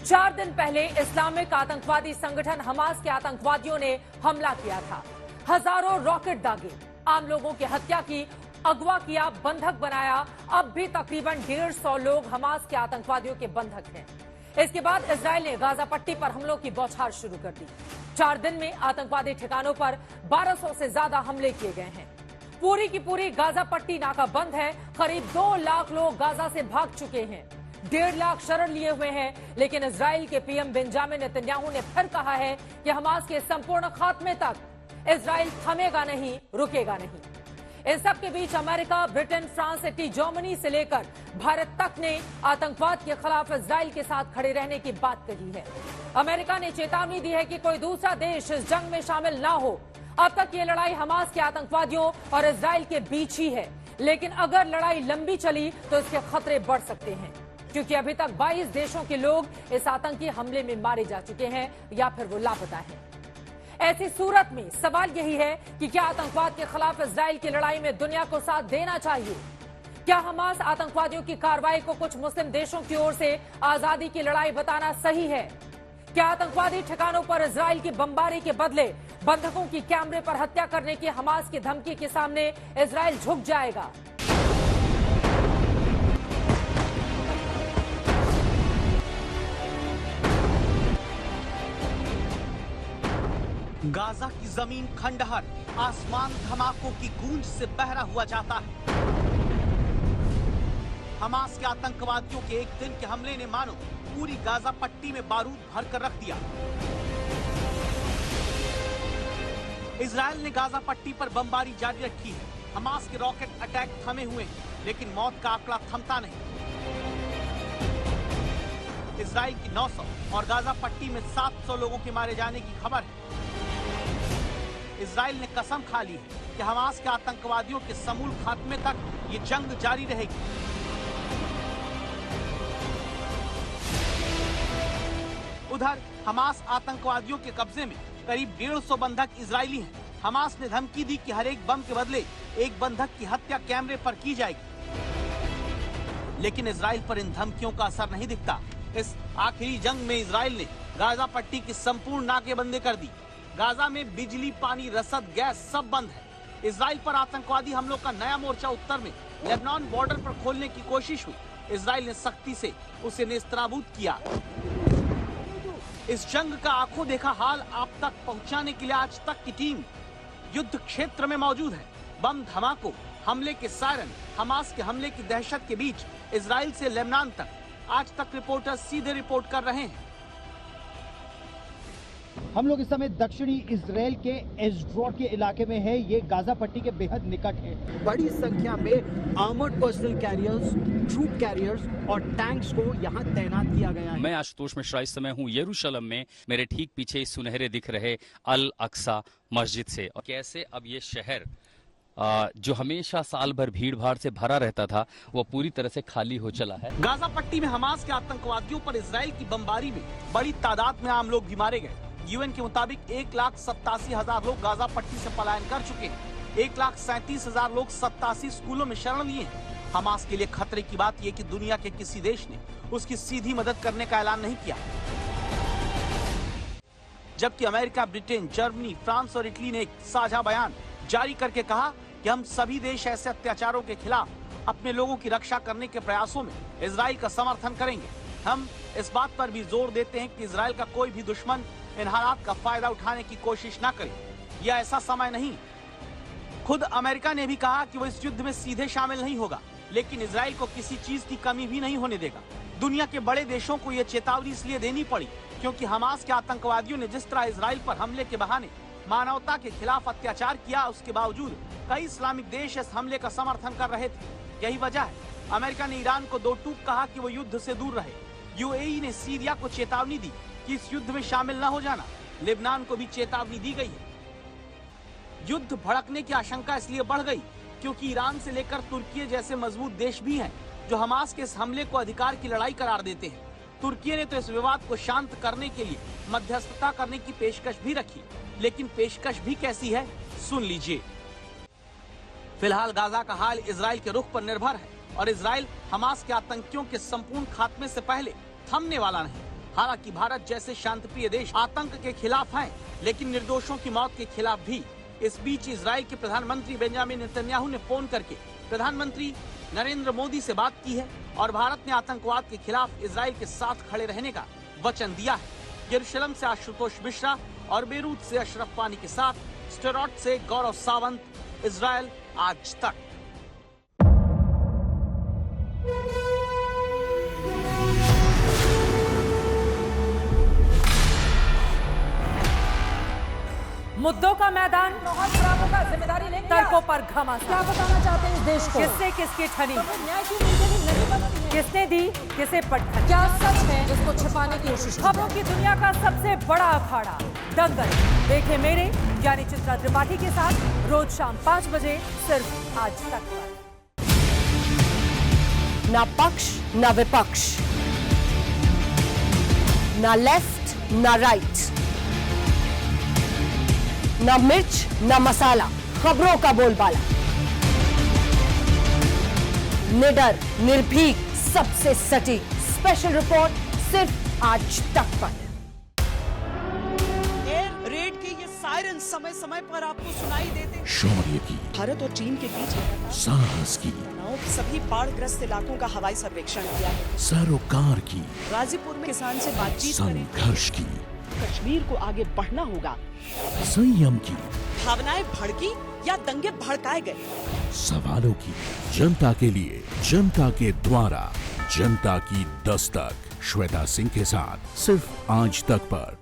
4 दिन पहले इस्लामिक आतंकवादी संगठन हमास के आतंकवादियों ने हमला किया था। हजारों रॉकेट दागे, आम लोगों की हत्या की, अगवा किया, बंधक बनाया। अब भी तकरीबन 150 लोग हमास के आतंकवादियों के बंधक हैं। इसके बाद इजरायल ने गाजा पट्टी पर हमलों की बौछार शुरू कर दी। 4 दिन में आतंकवादी ठिकानों पर 1200 से ज्यादा हमले किए गए हैं। पूरी की पूरी गाजा पट्टी नाका बंद है। करीब 2 लाख लोग गाजा से भाग चुके हैं। 1.5 लाख शरण लिए हुए हैं। लेकिन इजरायल के पीएम बेंजामिन नेतन्याहू ने फिर कहा है कि हमास के संपूर्ण खात्मे तक इजरायल थमेगा नहीं, रुकेगा नहीं। इस सब के बीच America, Britain, France, Italy, Germany से लेकर भारत तक ने आतंकवाद के खिलाफ इजरायल के साथ खड़े रहने की बात कही है। अमेरिका ने चेतावनी दी है कि कोई दूसरा देश इस जंग में शामिल ना हो। अब तक ये लड़ाई हमास के आतंकवादियों और इजरायल के बीच ही है, लेकिन अगर लड़ाई लंबी चली तो इसके खतरे बढ़ सकते हैं, क्योंकि अभी तक 22 देशों के लोग इस आतंकी हमले में मारे जा चुके हैं या फिर वो लापता हैं। ऐसी सूरत में सवाल यही है कि क्या आतंकवाद के खिलाफ इजरायल की लड़ाई में दुनिया को साथ देना चाहिए? क्या हमास आतंकवादियों की कार्रवाई को कुछ मुस्लिम देशों की ओर से आजादी की लड़ाई बताना सही है? क्या आतंकवादी ठिकानों पर इजरायल की बमबारी के बदले बंधकों की कैमरे पर हत्या करने की हमास की धमकी के सामने इजरायल झुक जाएगा? गाजा की जमीन खंडहर, आसमान धमाकों की गूंज से बहरा हुआ जाता है। हमास के आतंकवादियों के एक दिन के हमले ने मानो पूरी गाजा पट्टी में बारूद भरकर रख दिया। इजरायल ने गाजा पट्टी पर बमबारी जारी रखी है। हमास के रॉकेट अटैक थमे हुए हैं, लेकिन मौत का आंकड़ा थमता नहीं। इजरायल की 900 और गाजा पट्टी में 700 लोगों के मारे जाने की खबर है। इजरायल ने कसम खा ली है कि हमास के आतंकवादियों के समूल खात्मे तक ये जंग जारी रहेगी। उधर हमास आतंकवादियों के कब्जे में करीब 150 बंधक इजरायली हैं। हमास ने धमकी दी कि हर एक बम के बदले एक बंधक की हत्या कैमरे पर की जाएगी, लेकिन इजरायल पर इन धमकियों का असर नहीं दिखता। इस आखिरी जंग में इजरायल ने गाजा पट्टी की संपूर्ण नाकेबंदी कर दी। गाजा में बिजली, पानी, रसद, गैस सब बंद है। इजरायल पर आतंकवादी हमलों का नया मोर्चा उत्तर में लेबनान बॉर्डर पर खोलने की कोशिश हुई। इजरायल ने सख्ती से उसे नेस्तनाबूद किया। इस जंग का आंखों देखा हाल आप तक पहुंचाने के लिए आज तक की टीम युद्ध क्षेत्र में मौजूद है। बम धमाकों, हमले के सायरन, हमास के हमले की दहशत के बीच इजरायल से लेबनान तक आज तक रिपोर्टर्स सीधे रिपोर्ट कर रहे हैं। हम लोग इस समय दक्षिणी इजरायल के एशड्रोड के इलाके में है। ये गाजा पट्टी के बेहद निकट है। बड़ी संख्या में armoured personnel carriers, troop carriers और टैंक्स को यहाँ तैनात किया गया है। मैं आशुतोष मिश्रा इस समय हूँ यरूशलेम में। मेरे ठीक पीछे सुनहरे दिख रहे अल अक्सा मस्जिद से। और कैसे अब ये शहर जो हमेशा साल भर भीड़ भाड़ से भरा रहता था, वो पूरी तरह से खाली हो चला है। गाजा पट्टी में हमास के आतंकवादियों पर इजरायल की बमबारी में बड़ी तादाद में आम लोग भी मारे गए। यूएन के मुताबिक 1,87,000 लोग गाजा पट्टी से पलायन कर चुके हैं। 1,37,000 लोग 87 स्कूलों में शरण लिए हैं। हमास के लिए खतरे की बात यह कि दुनिया के किसी देश ने उसकी सीधी मदद करने का ऐलान नहीं किया, जबकि अमेरिका, ब्रिटेन, जर्मनी, फ्रांस और इटली ने एक साझा बयान जारी करके कहा कि हम सभी देश ऐसे अत्याचारों के खिलाफ अपने लोगों की रक्षा करने के प्रयासों में इजरायल का समर्थन करेंगे। हम इस बात पर भी जोर देते हैं कि इजरायल का कोई भी दुश्मन इन हालात का फायदा उठाने की कोशिश न करे। यह ऐसा समय नहीं। खुद अमेरिका ने भी कहा कि वो इस युद्ध में सीधे शामिल नहीं होगा, लेकिन इजरायल को किसी चीज की कमी भी नहीं होने देगा। दुनिया के बड़े देशों को यह चेतावनी इसलिए देनी पड़ी क्योंकि हमास के आतंकवादियों ने जिस तरह इजरायल पर हमले के बहाने मानवता के खिलाफ अत्याचार किया, उसके बावजूद कई इस्लामिक देश इस हमले का समर्थन कर रहे थे। यही वजह है अमेरिका ने ईरान को दो टूक कहा कि वो युद्ध से दूर रहे। यूएई ने सीरिया को चेतावनी दी कि इस युद्ध में शामिल न हो जाना। लेबनान को भी चेतावनी दी गई है। युद्ध भड़कने की आशंका इसलिए बढ़ गई क्योंकि ईरान से लेकर तुर्की जैसे मजबूत देश भी हैं जो हमास के इस हमले को अधिकार की लड़ाई करार देते हैं। तुर्की ने तो इस विवाद को शांत करने के लिए मध्यस्थता करने की पेशकश भी रखी, लेकिन पेशकश भी कैसी है सुन लीजिए। फिलहाल गाजा का हाल इजरायल के रुख पर निर्भर है और इजरायल हमास के आतंकियों के संपूर्ण खात्मे से पहले थमने वाला नहीं। हालांकि भारत जैसे शांतिप्रिय देश आतंक के खिलाफ हैं, लेकिन निर्दोषों की मौत के खिलाफ भी। इस बीच इजराइल के प्रधानमंत्री बेंजामिन नेतन्याहू ने फोन करके प्रधानमंत्री नरेंद्र मोदी से बात की है और भारत ने आतंकवाद के खिलाफ इजराइल के साथ खड़े रहने का वचन दिया है। यरूशलेम से आशुतोष मिश्रा और बेरूत से अशरफ पानी के साथ स्टेरॉट से गौरव सावंत, इजराइल आज तक। मुद्दों का मैदान, बहुत खराबों का जिम्मेदारी लेंगे, तर्कों पर घमासान। क्या बताना चाहते हैं इस देश को? किससे किसकी ठनी, न्याय की नीति नहीं बनती है। किसने दी, किसे पटखनी, क्या सच है जिसको छिपाने की कोशिश। खबरों की दुनिया का सबसे बड़ा अखाड़ा दंगल देखे मेरे यानी चित्रा त्रिपाठी के साथ रोज शाम 5 बजे सिर्फ आज तक पर। ना पक्ष ना विपक्ष, ना लेफ्ट ना राइट, ना मिर्च ना मसाला, खबरों का बोलबाला, निडर निर्भीक सबसे सटीक स्पेशल रिपोर्ट सिर्फ आज तक पर। एयर रेड के ये सायरन समय समय पर आपको सुनाई देते। शौर्य की, भारत और चीन के बीच साहस की, सभी बाढ़ग्रस्त इलाकों का हवाई सर्वेक्षण किया है। सरोकार की, गाजीपुर में किसान से बातचीत करें। संघर्ष की, कश्मीर को आगे बढ़ना होगा। संयम की, भावनाएं भड़की या दंगे भड़काए गए। सवालों की, जनता के लिए, जनता के द्वारा, जनता की दस्तक। श्वेता सिंह के साथ सिर्फ आज तक पर।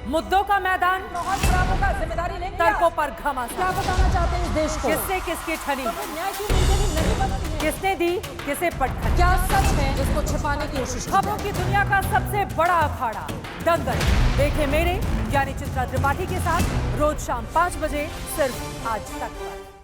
मुद्दों का मैदान, बहुत खराबों का जिम्मेदारी लेंगे, तर्कों पर घमासान। क्या बताना चाहते हैं इस देश को? किससे किसकी ठनी, न्याय की नीति नहीं बनती है। किसने दी, किसे पटखनी, क्या सच है जिसको छिपाने की कोशिश। खबरों की दुनिया का सबसे बड़ा अखाड़ा दंगल देखे मेरे यानी चित्रा त्रिपाठी के साथ रोज शाम 5 बजे सिर्फ आज तक पर।